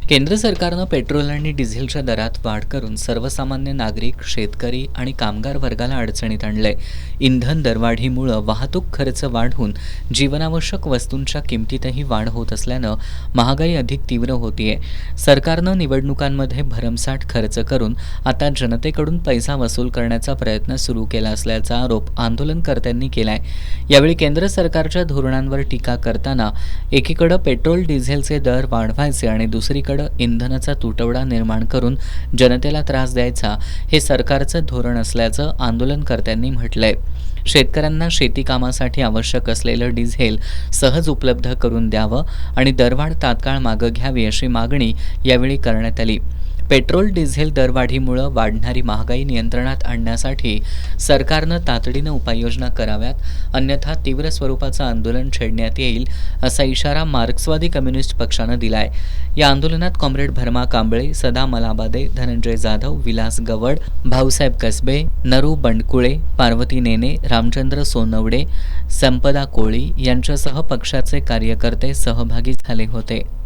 केंद्र सरकारनं पेट्रोल आणि डिझेलच्या दरात वाढ करून सर्वसामान्य नागरिक, शेतकरी आणि कामगार वर्गाला अडचणीत आणलंय. इंधन दरवाढीमुळं वाहतूक खर्च वाढून जीवनावश्यक वस्तूंच्या किमतीतही वाढ होत असल्यानं महागाई अधिक तीव्र होतीये. सरकारनं निवडणुकांमध्ये भरमसाठ खर्च करून आता जनतेकडून पैसा वसूल करण्याचा प्रयत्न सुरू केला असल्याचा आरोप आंदोलनकर्त्यांनी केलाय. यावेळी केंद्र सरकारच्या धोरणांवर टीका करताना एकीकडे पेट्रोल डिझेलचे दर वाढवायचे आणि दुसरीकडे इंधनाचा तुटवडा निर्माण करून जनतेला त्रास द्यायचा हे सरकारचं धोरण असल्याचं आंदोलनकर्त्यांनी म्हटलंय. शेतकऱ्यांना शेती कामासाठी आवश्यक असलेलं डिझेल सहज उपलब्ध करून द्यावं आणि दरवाढ तात्काळ मागं घ्यावी अशी मागणी यावेळी करण्यात आली. पेट्रोल डिझेल दरवाढीमुळे वाढणारी महागाई नियंत्रणात आणण्यासाठी सरकारनं तातडीनं उपाययोजना कराव्यात, अन्यथा तीव्र स्वरूपाचं आंदोलन छेडण्यात येईल असा इशारा मार्क्सवादी कम्युनिस्ट पक्षानं दिलाय. या आंदोलनात कॉम्रेड भरमा कांबळे, सदा मलाबादे, धनंजय जाधव, विलास गवड, भाऊसाहेब कसबे, नरू बंडकुळे, पार्वती नेने, रामचंद्र सोनवडे, संपदा कोळी यांच्यासह पक्षाचे कार्यकर्ते सहभागी झाले होते.